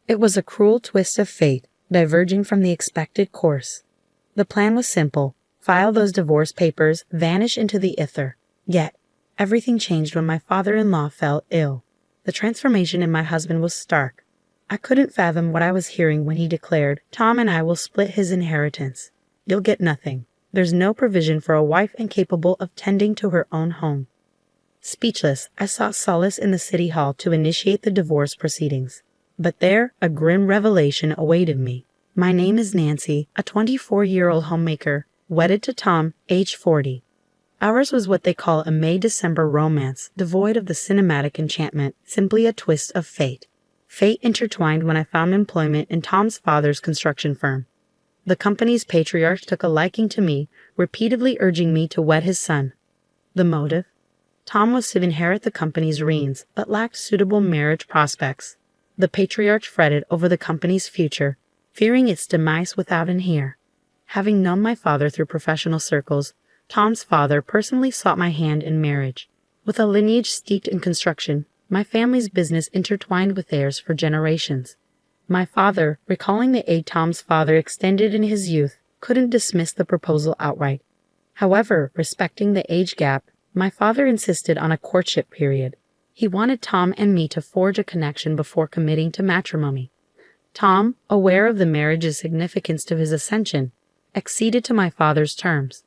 It was a cruel twist of fate, diverging from the expected course. The plan was simple: file those divorce papers, vanish into the ether. Yet, everything changed when my father-in-law fell ill. The transformation in my husband was stark. I couldn't fathom what I was hearing when he declared, "Tom and I will split his inheritance. You'll get nothing. There's no provision for a wife incapable of tending to her own home." Speechless, I sought solace in the city hall to initiate the divorce proceedings. But there, a grim revelation awaited me. My name is Nancy, a 24-year-old homemaker, wedded to Tom, age 40. Ours was what they call a May-December romance, devoid of the cinematic enchantment, simply a twist of fate. Fate intertwined when I found employment in Tom's father's construction firm. The company's patriarch took a liking to me, repeatedly urging me to wed his son. The motive? Tom was to inherit the company's reins, but lacked suitable marriage prospects. The patriarch fretted over the company's future, fearing its demise without an heir. Having known my father through professional circles, Tom's father personally sought my hand in marriage. With a lineage steeped in construction, my family's business intertwined with theirs for generations. My father, recalling the aid Tom's father extended in his youth, couldn't dismiss the proposal outright. However, respecting the age gap, my father insisted on a courtship period. He wanted Tom and me to forge a connection before committing to matrimony. Tom, aware of the marriage's significance to his ascension, acceded to my father's terms.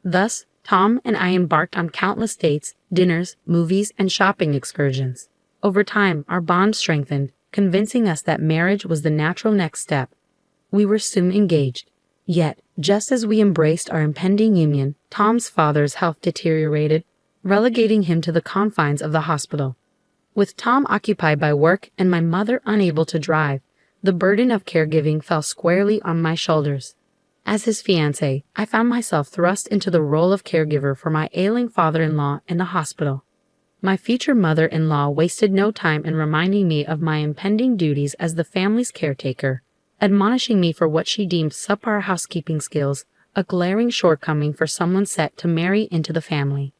Thus, Tom and I embarked on countless dates, dinners, movies, and shopping excursions. Over time, our bond strengthened, convincing us that marriage was the natural next step. We were soon engaged. Yet, just as we embraced our impending union, Tom's father's health deteriorated, relegating him to the confines of the hospital. With Tom occupied by work and my mother unable to drive, the burden of caregiving fell squarely on my shoulders. As his fiancé, I found myself thrust into the role of caregiver for my ailing father-in-law in the hospital. My future mother-in-law wasted no time in reminding me of my impending duties as the family's caretaker, admonishing me for what she deemed subpar housekeeping skills, a glaring shortcoming for someone set to marry into the family.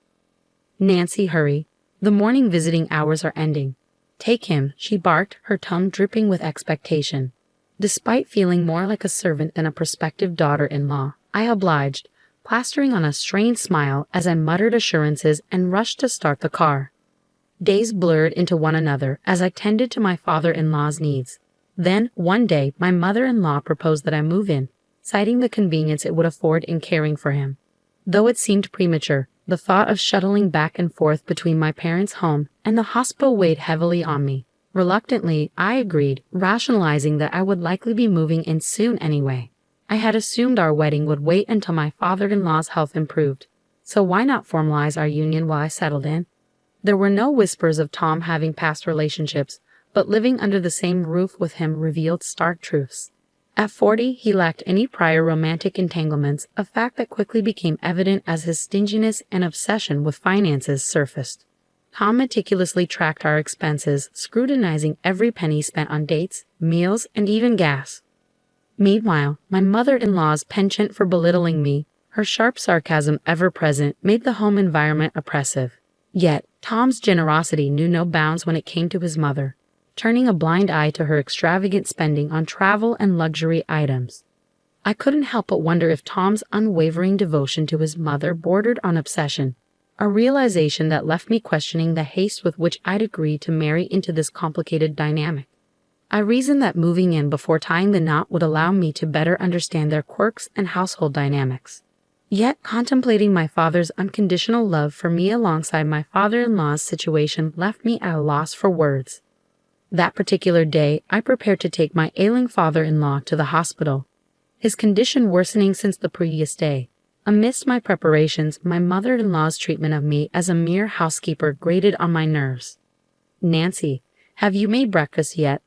"Nancy, hurry. The morning visiting hours are ending. Take him," she barked, her tongue dripping with expectation. Despite feeling more like a servant than a prospective daughter-in-law, I obliged, plastering on a strained smile as I muttered assurances and rushed to start the car. Days blurred into one another as I tended to my father-in-law's needs. Then, one day, my mother-in-law proposed that I move in, citing the convenience it would afford in caring for him. Though it seemed premature, the thought of shuttling back and forth between my parents' home and the hospital weighed heavily on me. Reluctantly, I agreed, rationalizing that I would likely be moving in soon anyway. I had assumed our wedding would wait until my father-in-law's health improved, so why not formalize our union while I settled in? There were no whispers of Tom having past relationships, but living under the same roof with him revealed stark truths. At 40, he lacked any prior romantic entanglements, a fact that quickly became evident as his stinginess and obsession with finances surfaced. Tom meticulously tracked our expenses, scrutinizing every penny spent on dates, meals, and even gas. Meanwhile, my mother-in-law's penchant for belittling me, her sharp sarcasm ever present, made the home environment oppressive. Yet, Tom's generosity knew no bounds when it came to his mother, turning a blind eye to her extravagant spending on travel and luxury items. I couldn't help but wonder if Tom's unwavering devotion to his mother bordered on obsession, a realization that left me questioning the haste with which I'd agreed to marry into this complicated dynamic. I reasoned that moving in before tying the knot would allow me to better understand their quirks and household dynamics. Yet, contemplating my father's unconditional love for me alongside my father-in-law's situation left me at a loss for words. That particular day, I prepared to take my ailing father-in-law to the hospital, his condition worsening since the previous day. Amidst my preparations, my mother-in-law's treatment of me as a mere housekeeper grated on my nerves. "Nancy, have you made breakfast yet?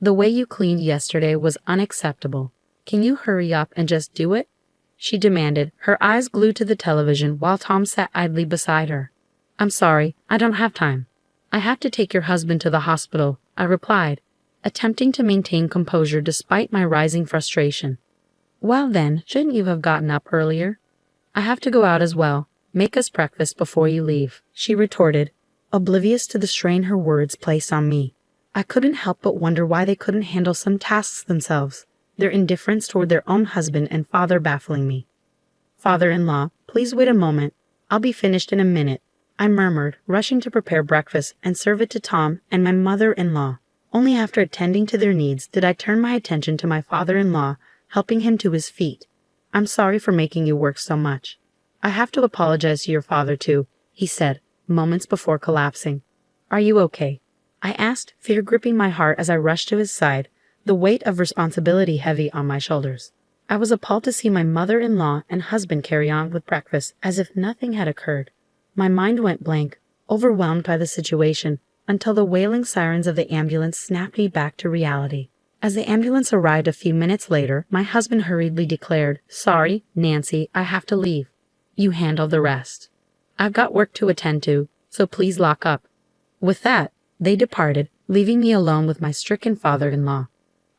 The way you cleaned yesterday was unacceptable. Can you hurry up and just do it?" she demanded, her eyes glued to the television while Tom sat idly beside her. "I'm sorry, I don't have time. I have to take your husband to the hospital," I replied, attempting to maintain composure despite my rising frustration. "Well then, shouldn't you have gotten up earlier? I have to go out as well. Make us breakfast before you leave," she retorted, oblivious to the strain her words placed on me. I couldn't help but wonder why they couldn't handle some tasks themselves, their indifference toward their own husband and father baffling me. "Father-in-law, please wait a moment. I'll be finished in a minute," I murmured, rushing to prepare breakfast and serve it to Tom and my mother-in-law. Only after attending to their needs did I turn my attention to my father-in-law, helping him to his feet. "I'm sorry for making you work so much. I have to apologize to your father too," he said, moments before collapsing. "Are you okay?" I asked, fear gripping my heart as I rushed to his side, the weight of responsibility heavy on my shoulders. I was appalled to see my mother-in-law and husband carry on with breakfast as if nothing had occurred. My mind went blank, overwhelmed by the situation, until the wailing sirens of the ambulance snapped me back to reality. As the ambulance arrived a few minutes later, my husband hurriedly declared, "Sorry, Nancy, I have to leave. You handle the rest. I've got work to attend to, so please lock up." With that, they departed, leaving me alone with my stricken father-in-law.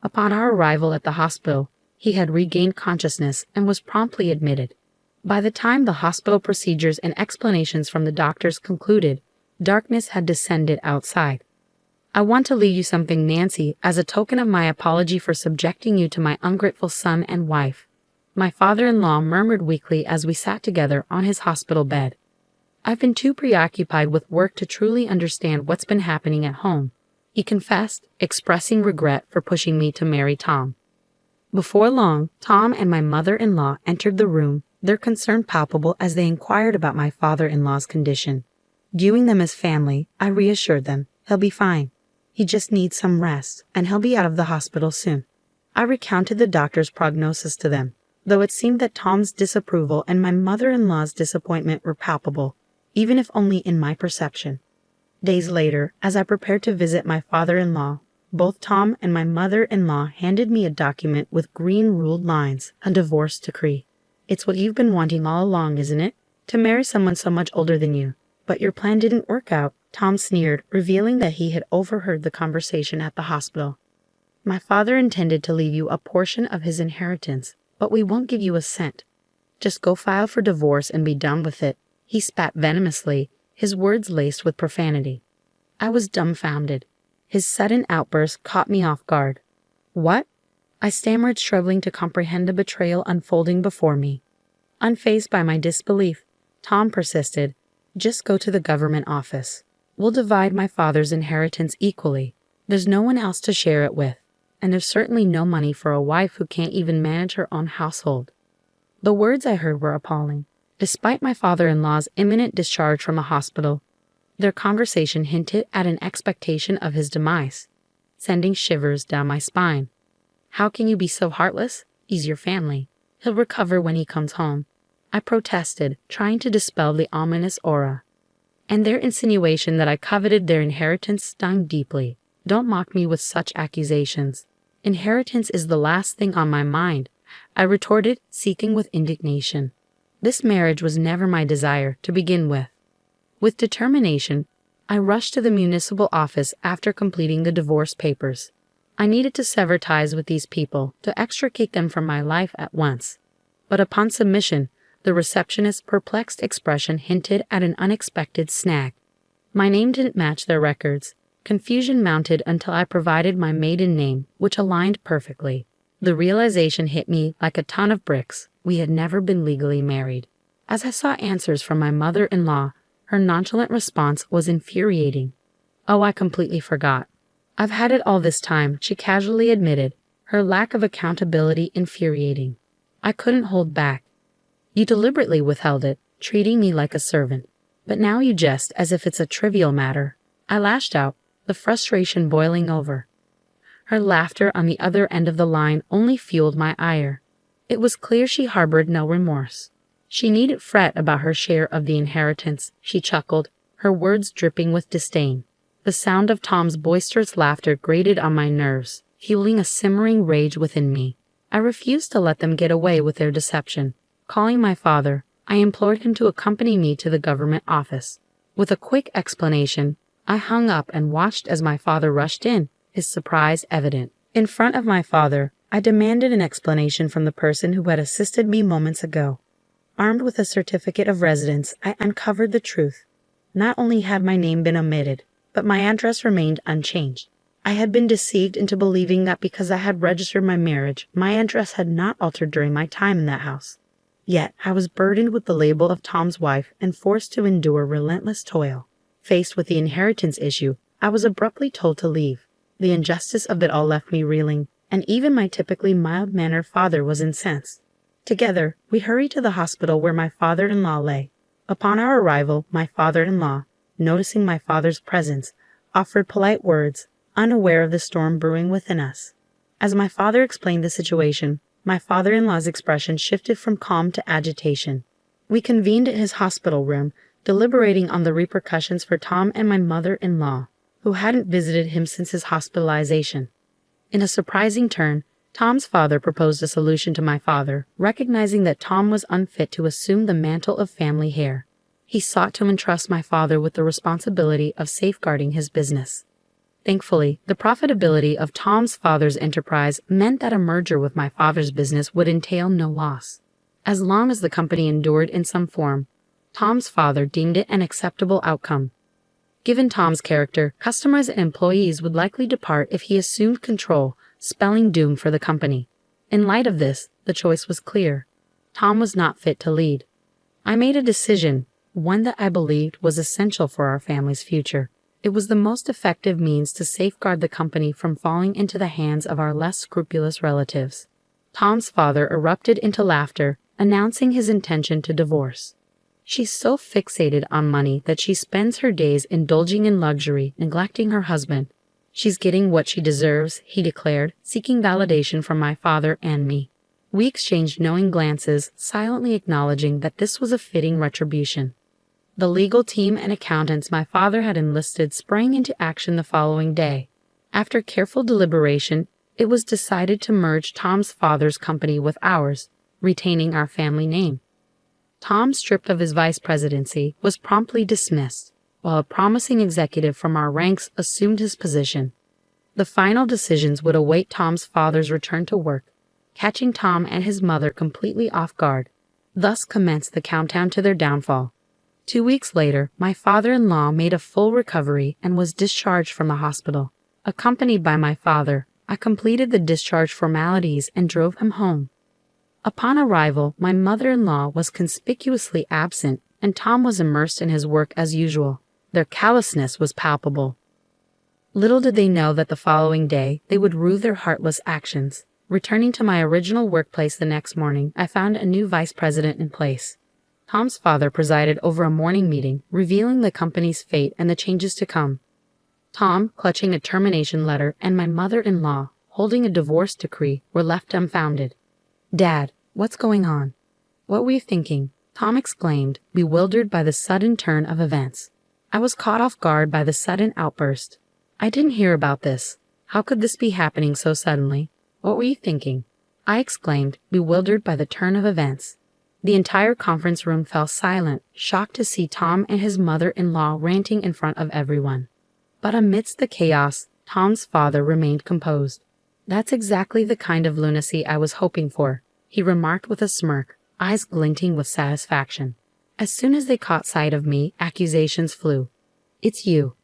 Upon our arrival at the hospital, he had regained consciousness and was promptly admitted. By the time the hospital procedures and explanations from the doctors concluded, darkness had descended outside. "I want to leave you something, Nancy, as a token of my apology for subjecting you to my ungrateful son and wife," my father-in-law murmured weakly as we sat together on his hospital bed. "I've been too preoccupied with work to truly understand what's been happening at home," he confessed, expressing regret for pushing me to marry Tom. Before long, Tom and my mother-in-law entered the room, their concern palpable as they inquired about my father-in-law's condition. Viewing them as family, I reassured them, "He'll be fine. He just needs some rest, and he'll be out of the hospital soon." I recounted the doctor's prognosis to them, though it seemed that Tom's disapproval and my mother-in-law's disappointment were palpable, even if only in my perception. Days later, as I prepared to visit my father-in-law, both Tom and my mother-in-law handed me a document with green ruled lines, a divorce decree. "It's what you've been wanting all along, isn't it? To marry someone so much older than you. But your plan didn't work out," Tom sneered, revealing that he had overheard the conversation at the hospital. "My father intended to leave you a portion of his inheritance, but we won't give you a cent. Just go file for divorce and be done with it." He spat venomously, his words laced with profanity. I was dumbfounded. His sudden outburst caught me off guard. "What?" I stammered, struggling to comprehend the betrayal unfolding before me. Unfazed by my disbelief, Tom persisted, "Just go to the government office. We'll divide my father's inheritance equally. There's no one else to share it with, and there's certainly no money for a wife who can't even manage her own household." The words I heard were appalling. Despite my father-in-law's imminent discharge from the hospital, their conversation hinted at an expectation of his demise, sending shivers down my spine. "How can you be so heartless? He's your family. He'll recover when he comes home," I protested, trying to dispel the ominous aura. And their insinuation that I coveted their inheritance stung deeply. "Don't mock me with such accusations. Inheritance is the last thing on my mind," I retorted, seething with indignation. This marriage was never my desire to begin with. With determination, I rushed to the municipal office after completing the divorce papers. I needed to sever ties with these people, to extricate them from my life at once. But upon submission, the receptionist's perplexed expression hinted at an unexpected snag. My name didn't match their records. Confusion mounted until I provided my maiden name, which aligned perfectly. The realization hit me like a ton of bricks. We had never been legally married. As I saw answers from my mother-in-law, her nonchalant response was infuriating. "Oh, I completely forgot. I've had it all this time," she casually admitted, her lack of accountability infuriating. I couldn't hold back. "You deliberately withheld it, treating me like a servant. But now you jest as if it's a trivial matter." I lashed out, the frustration boiling over. Her laughter on the other end of the line only fueled my ire. It was clear she harbored no remorse. She needn't fret about her share of the inheritance, she chuckled, her words dripping with disdain. The sound of Tom's boisterous laughter grated on my nerves, fueling a simmering rage within me. I refused to let them get away with their deception. Calling my father, I implored him to accompany me to the government office. With a quick explanation, I hung up and watched as my father rushed in, his surprise evident. In front of my father, I demanded an explanation from the person who had assisted me moments ago. Armed with a certificate of residence, I uncovered the truth. Not only had my name been omitted, but my address remained unchanged. I had been deceived into believing that because I had registered my marriage, my address had not altered during my time in that house. Yet I was burdened with the label of Tom's wife and forced to endure relentless toil. Faced with the inheritance issue, I was abruptly told to leave. The injustice of it all left me reeling, and even my typically mild-mannered father was incensed. Together, we hurried to the hospital where my father-in-law lay. Upon our arrival, my father-in-law, noticing my father's presence, offered polite words, unaware of the storm brewing within us. As my father explained the situation, my father-in-law's expression shifted from calm to agitation. We convened in his hospital room, deliberating on the repercussions for Tom and my mother-in-law, who hadn't visited him since his hospitalization. In a surprising turn, Tom's father proposed a solution to my father, recognizing that Tom was unfit to assume the mantle of family hair. He sought to entrust my father with the responsibility of safeguarding his business. Thankfully, the profitability of Tom's father's enterprise meant that a merger with my father's business would entail no loss. As long as the company endured in some form, Tom's father deemed it an acceptable outcome. Given Tom's character, customers and employees would likely depart if he assumed control, spelling doom for the company. In light of this, the choice was clear. Tom was not fit to lead. I made a decision, one that I believed was essential for our family's future. It was the most effective means to safeguard the company from falling into the hands of our less scrupulous relatives. Tom's father erupted into laughter, announcing his intention to divorce. She's so fixated on money that she spends her days indulging in luxury, neglecting her husband. She's getting what she deserves, he declared, seeking validation from my father and me. We exchanged knowing glances, silently acknowledging that this was a fitting retribution. The legal team and accountants my father had enlisted sprang into action the following day. After careful deliberation, it was decided to merge Tom's father's company with ours, retaining our family name. Tom, stripped of his vice presidency, was promptly dismissed, while a promising executive from our ranks assumed his position. The final decisions would await Tom's father's return to work, catching Tom and his mother completely off guard. Thus commenced the countdown to their downfall. 2 weeks later, my father-in-law made a full recovery and was discharged from the hospital. Accompanied by my father, I completed the discharge formalities and drove him home. Upon arrival, my mother-in-law was conspicuously absent, and Tom was immersed in his work as usual. Their callousness was palpable. Little did they know that the following day they would rue their heartless actions. Returning to my original workplace the next morning, I found a new vice president in place. Tom's father presided over a morning meeting, revealing the company's fate and the changes to come. Tom, clutching a termination letter, and my mother-in-law, holding a divorce decree, were left dumbfounded. "Dad, what's going on?" "What were you thinking?" Tom exclaimed, bewildered by the sudden turn of events. I was caught off guard by the sudden outburst. "I didn't hear about this. How could this be happening so suddenly?" "What were you thinking?" I exclaimed, bewildered by the turn of events. The entire conference room fell silent, shocked to see Tom and his mother-in-law ranting in front of everyone. But amidst the chaos, Tom's father remained composed. "That's exactly the kind of lunacy I was hoping for," he remarked with a smirk, eyes glinting with satisfaction. As soon as they caught sight of me, accusations flew. "It's you.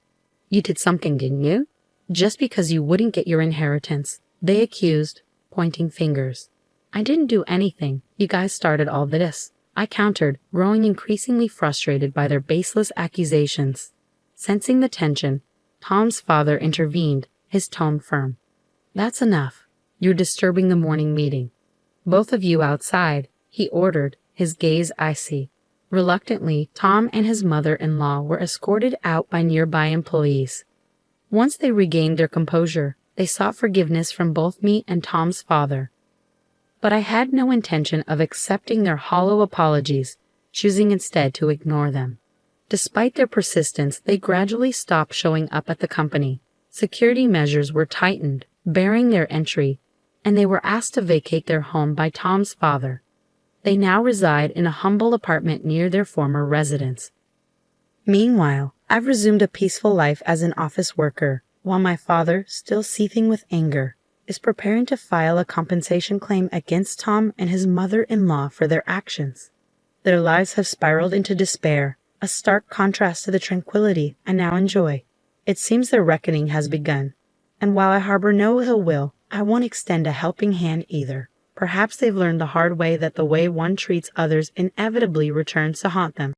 You did something, didn't you?" "Just because you wouldn't get your inheritance," they accused, pointing fingers. "I didn't do anything. You guys started all this," I countered, growing increasingly frustrated by their baseless accusations. Sensing the tension, Tom's father intervened, his tone firm. "That's enough. You're disturbing the morning meeting. Both of you outside," he ordered, his gaze icy. Reluctantly, Tom and his mother-in-law were escorted out by nearby employees. Once they regained their composure, they sought forgiveness from both me and Tom's father. But I had no intention of accepting their hollow apologies, choosing instead to ignore them. Despite their persistence, they gradually stopped showing up at the company. Security measures were tightened, barring their entry, and they were asked to vacate their home by Tom's father. They now reside in a humble apartment near their former residence. Meanwhile, I've resumed a peaceful life as an office worker, while my father, still seething with anger, is preparing to file a compensation claim against Tom and his mother-in-law for their actions. Their lives have spiraled into despair, a stark contrast to the tranquility I now enjoy. It seems their reckoning has begun. And while I harbor no ill will, I won't extend a helping hand either. Perhaps they've learned the hard way that the way one treats others inevitably returns to haunt them.